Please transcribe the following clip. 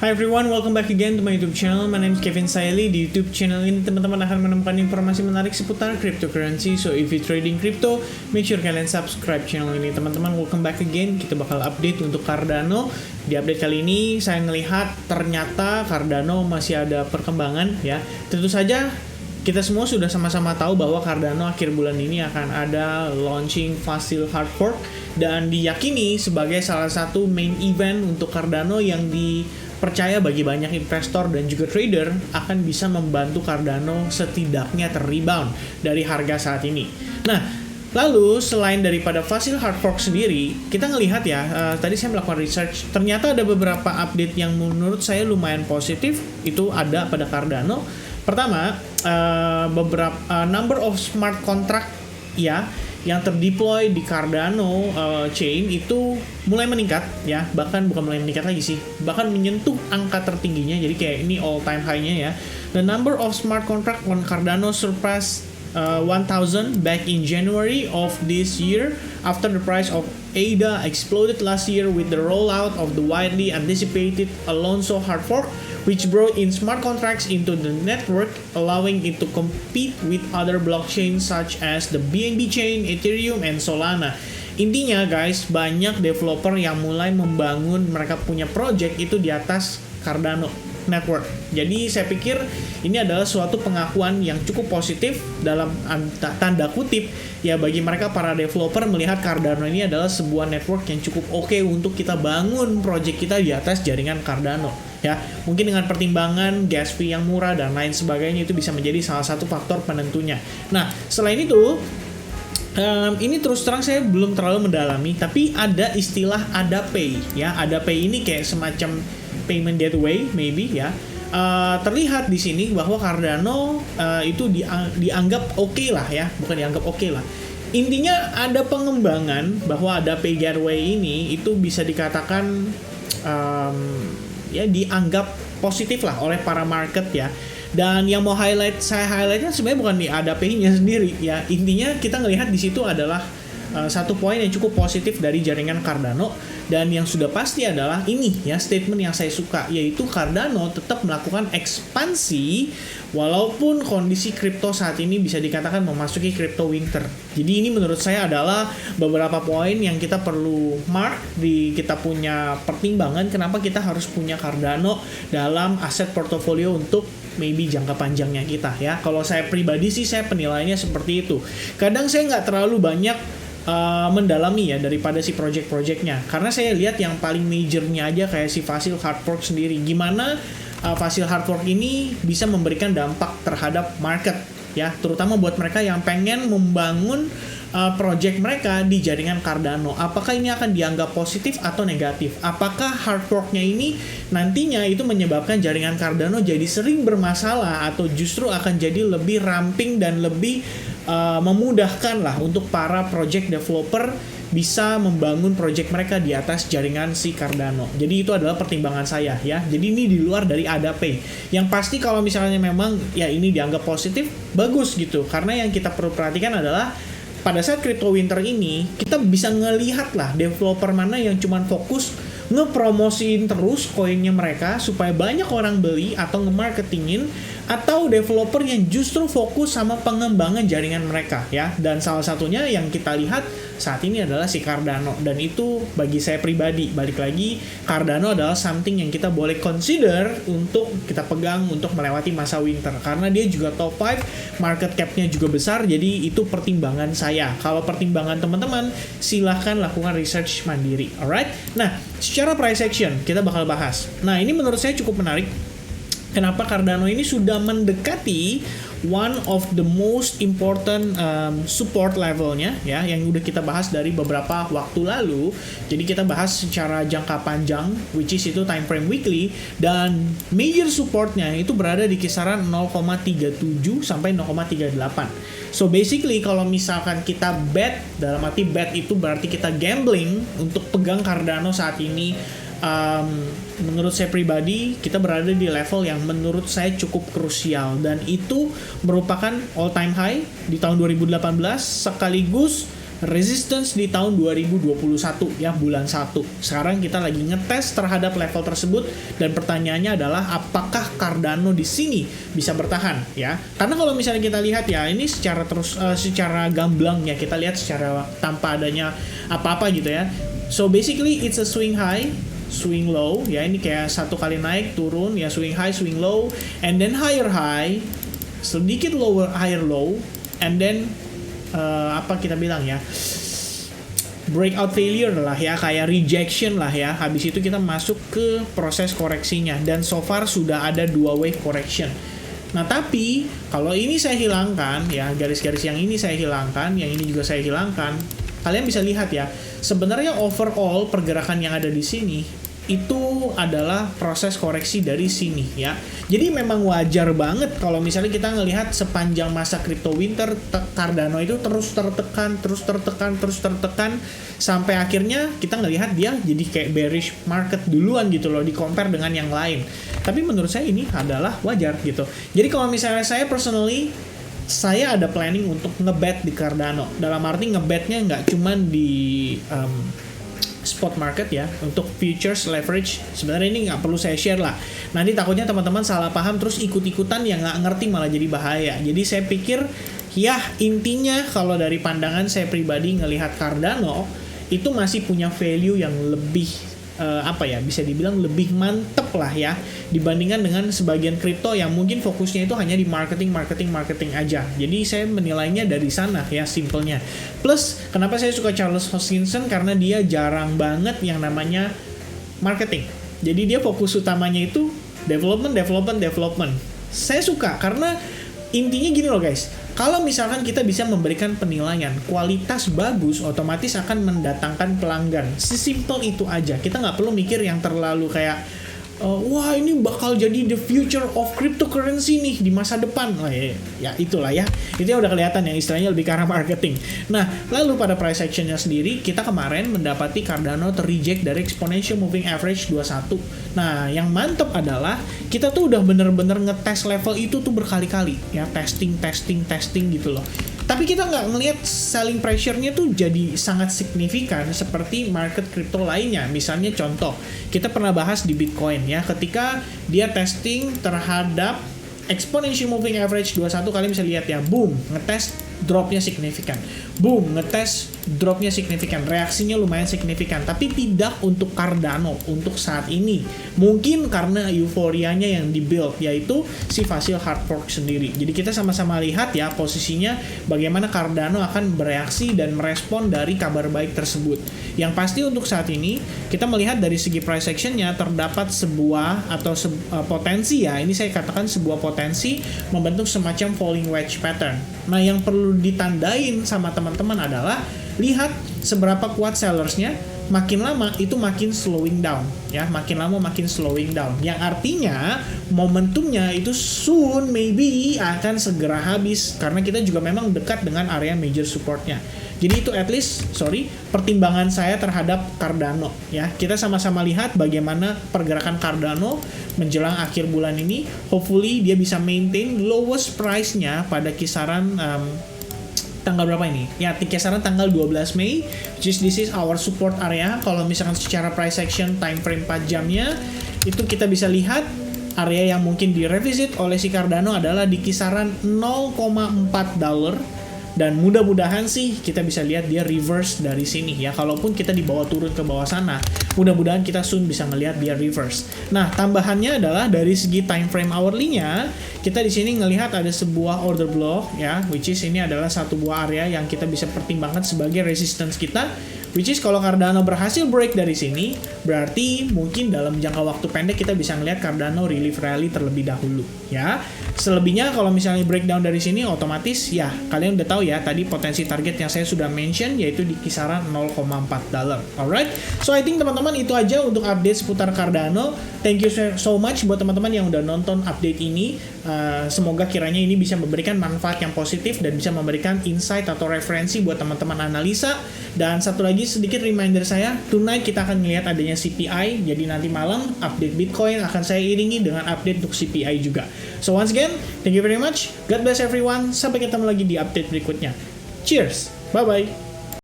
Hi everyone, welcome back again to my YouTube channel. My name is Kevin Saili. Di YouTube channel ini teman-teman akan menemukan informasi menarik seputar cryptocurrency. So if you trading crypto, make sure kalian subscribe channel ini. Teman-teman, welcome back again. Kita bakal update untuk Cardano. Di update kali ini saya ngelihat ternyata Cardano masih ada perkembangan ya. Tentu saja kita semua sudah sama-sama tahu bahwa Cardano akhir bulan ini akan ada launching Fossil Hard Fork dan diyakini sebagai salah satu main event untuk Cardano yang dipercaya bagi banyak investor dan juga trader akan bisa membantu Cardano setidaknya ter-rebound dari harga saat ini. Nah, lalu selain daripada Fossil Hard Fork sendiri, kita ngelihat ya, tadi saya melakukan research, ternyata ada beberapa update yang menurut saya lumayan positif, itu ada pada Cardano. Pertama, beberapa number of smart contract ya yang terdeploy di Cardano chain itu mulai meningkat ya, bahkan bukan mulai meningkat lagi sih, bahkan menyentuh angka tertingginya, jadi kayak ini all time high-nya ya. The number of smart contract on Cardano surpassed 1,000 back in January of this year after the price of ADA exploded last year with the rollout of the widely anticipated Alonzo hard fork, which brought in smart contracts into the network, allowing it to compete with other blockchains such as the BNB chain, Ethereum, and Solana. Intinya guys, banyak developer yang mulai membangun mereka punya project itu di atas Cardano network. Jadi saya pikir ini adalah suatu pengakuan yang cukup positif dalam tanda kutip ya bagi mereka para developer melihat Cardano ini adalah sebuah network yang cukup oke untuk kita bangun project kita di atas jaringan Cardano ya. Mungkin dengan pertimbangan gas fee yang murah dan lain sebagainya itu bisa menjadi salah satu faktor penentunya. Nah, selain itu ini terus terang saya belum terlalu mendalami, tapi ada istilah AdaPay ya. AdaPay ini kayak semacam payment gateway maybe ya. Terlihat di sini bahwa Cardano itu dianggap oke lah ya, bukan dianggap oke lah. Intinya ada pengembangan bahwa AdaPay gateway ini itu bisa dikatakan ya dianggap positif lah oleh para market ya. Dan yang mau saya highlightnya sebenarnya bukan di AdaPay-nya sendiri ya. Intinya kita ngelihat di situ adalah satu poin yang cukup positif dari jaringan Cardano, dan yang sudah pasti adalah ini ya statement yang saya suka, yaitu Cardano tetap melakukan ekspansi walaupun kondisi kripto saat ini bisa dikatakan memasuki crypto winter. Jadi ini menurut saya adalah beberapa poin yang kita perlu mark di kita punya pertimbangan kenapa kita harus punya Cardano dalam aset portofolio untuk maybe jangka panjangnya kita ya. Kalau saya pribadi sih saya penilaiannya seperti itu. Kadang saya nggak terlalu banyak mendalami ya daripada si project-projectnya, karena saya lihat yang paling majornya aja kayak si Fossil Hard Fork sendiri, gimana Fossil Hard Fork ini bisa memberikan dampak terhadap market ya, terutama buat mereka yang pengen membangun project mereka di jaringan Cardano. Apakah ini akan dianggap positif atau negatif? Apakah hard fork-nya ini nantinya itu menyebabkan jaringan Cardano jadi sering bermasalah atau justru akan jadi lebih ramping dan lebih memudahkan lah untuk para project developer bisa membangun project mereka di atas jaringan si Cardano. Jadi itu adalah pertimbangan saya ya. Jadi ini di luar dari AdaPay. Yang pasti kalau misalnya memang ya ini dianggap positif, bagus gitu. Karena yang kita perlu perhatikan adalah pada saat crypto winter ini kita bisa ngelihat lah developer mana yang cuman fokus ngepromosiin terus koinnya mereka supaya banyak orang beli atau nge-marketingin, atau developer yang justru fokus sama pengembangan jaringan mereka ya. Dan salah satunya yang kita lihat saat ini adalah si Cardano, dan itu bagi saya pribadi, balik lagi, Cardano adalah something yang kita boleh consider untuk kita pegang untuk melewati masa winter, karena dia juga top 5, market cap-nya juga besar. Jadi itu pertimbangan saya. Kalau pertimbangan teman-teman, silahkan lakukan research mandiri. Alright, nah secara price action kita bakal bahas. Nah ini menurut saya cukup menarik. Kenapa Cardano ini sudah mendekati one of the most important support levelnya ya, yang udah kita bahas dari beberapa waktu lalu. Jadi kita bahas secara jangka panjang, which is itu time frame weekly, dan major supportnya itu berada di kisaran 0,37 sampai 0,38. So basically kalau misalkan kita bet, dalam arti bet itu berarti kita gambling untuk pegang Cardano saat ini, menurut saya pribadi kita berada di level yang menurut saya cukup krusial, dan itu merupakan all time high di tahun 2018 sekaligus resistance di tahun 2021 ya, bulan 1. Sekarang kita lagi ngetes terhadap level tersebut dan pertanyaannya adalah apakah Cardano di sini bisa bertahan ya. Karena kalau misalnya kita lihat ya, ini secara gamblang ya, kita lihat secara tanpa adanya apa-apa gitu ya. So basically it's a swing high, swing low ya, ini kayak satu kali naik turun ya, swing high, swing low, and then higher high, sedikit lower, higher low, and then apa kita bilang ya, breakout failure lah ya, kayak rejection lah ya. Habis itu kita masuk ke proses koreksinya, dan so far sudah ada 2 wave correction. Nah tapi kalau ini saya hilangkan ya, garis-garis yang ini saya hilangkan, yang ini juga saya hilangkan, kalian bisa lihat ya, sebenarnya overall pergerakan yang ada di sini itu adalah proses koreksi dari sini ya. Jadi memang wajar banget kalau misalnya kita ngelihat sepanjang masa crypto winter, Cardano itu terus tertekan sampai akhirnya kita ngelihat dia jadi kayak bearish market duluan gitu loh, di compare dengan yang lain. Tapi menurut saya ini adalah wajar gitu. Jadi kalau misalnya saya personally, saya ada planning untuk ngebet di Cardano. Dalam arti ngebetnya nggak cuman di spot market ya, untuk futures leverage sebenarnya ini nggak perlu saya share lah, nanti takutnya teman-teman salah paham terus ikut-ikutan yang nggak ngerti malah jadi bahaya. Jadi saya pikir ya, intinya kalau dari pandangan saya pribadi ngelihat Cardano itu masih punya value yang lebih bisa dibilang lebih mantep lah ya, dibandingkan dengan sebagian kripto yang mungkin fokusnya itu hanya di marketing aja. Jadi saya menilainya dari sana ya, simpelnya. Plus kenapa saya suka Charles Hoskinson, karena dia jarang banget yang namanya marketing. Jadi dia fokus utamanya itu development. Saya suka karena intinya gini loh guys, kalau misalkan kita bisa memberikan penilaian kualitas bagus, otomatis akan mendatangkan pelanggan. Sesimpel itu aja. Kita nggak perlu mikir yang terlalu kayak wah ini bakal jadi the future of cryptocurrency nih di masa depan. Ya itulah ya. Itu udah kelihatan ya, istilahnya lebih ke arah marketing. Nah, lalu pada price actionnya sendiri, kita kemarin mendapati Cardano ter-reject dari exponential moving average 21. Nah, yang mantep adalah kita tuh udah bener-bener ngetes level itu tuh berkali-kali ya, testing gitu loh. Tapi kita nggak ngelihat selling pressure-nya tuh jadi sangat signifikan seperti market crypto lainnya. Misalnya contoh, kita pernah bahas di Bitcoin ya, ketika dia testing terhadap exponential moving average 21, kalian bisa lihat ya, boom, ngetes dropnya signifikan, boom, ngetes dropnya signifikan, reaksinya lumayan signifikan. Tapi tidak untuk Cardano untuk saat ini, mungkin karena euforianya yang dibuild, yaitu si Fossil hard fork sendiri. Jadi kita sama-sama lihat ya posisinya bagaimana Cardano akan bereaksi dan merespon dari kabar baik tersebut. Yang pasti untuk saat ini kita melihat dari segi price actionnya terdapat sebuah atau potensi ya, ini saya katakan sebuah potensi membentuk semacam falling wedge pattern. Nah, yang perlu ditandain sama teman-teman adalah lihat seberapa kuat sellersnya, makin lama itu makin slowing down ya, makin lama makin slowing down, yang artinya momentumnya itu soon maybe akan segera habis, karena kita juga memang dekat dengan area major supportnya. Jadi itu at least pertimbangan saya terhadap Cardano ya. Kita sama-sama lihat bagaimana pergerakan Cardano menjelang akhir bulan ini. Hopefully dia bisa maintain lowest price-nya pada kisaran tanggal berapa ini? Ya, kisaran tanggal 12 Mei, which is this is our support area. Kalau misalkan secara price action time frame 4 jamnya, itu kita bisa lihat area yang mungkin direvisit oleh si Cardano adalah di kisaran $0.4. Dan mudah-mudahan sih kita bisa lihat dia reverse dari sini ya. Kalaupun kita dibawa turun ke bawah sana, mudah-mudahan kita soon bisa ngelihat dia reverse. Nah, tambahannya adalah dari segi time frame hourly-nya, kita di sini ngelihat ada sebuah order block ya, which is ini adalah satu buah area yang kita bisa pertimbangkan sebagai resistance kita. Which is kalau Cardano berhasil break dari sini, berarti mungkin dalam jangka waktu pendek kita bisa ngelihat Cardano relief rally terlebih dahulu ya. Selebihnya kalau misalnya breakdown dari sini, otomatis ya kalian udah tahu ya tadi potensi target yang saya sudah mention, yaitu di kisaran $0.4. Alright, so I think teman-teman itu aja untuk update seputar Cardano. Thank you so much buat teman-teman yang udah nonton update ini. Semoga kiranya ini bisa memberikan manfaat yang positif dan bisa memberikan insight atau referensi buat teman-teman analisa. Dan satu lagi sedikit reminder saya, tonight kita akan melihat adanya CPI, jadi nanti malam update Bitcoin akan saya iringi dengan update untuk CPI juga. So once again, thank you very much, God bless everyone, sampai ketemu lagi di update berikutnya. Cheers, bye-bye.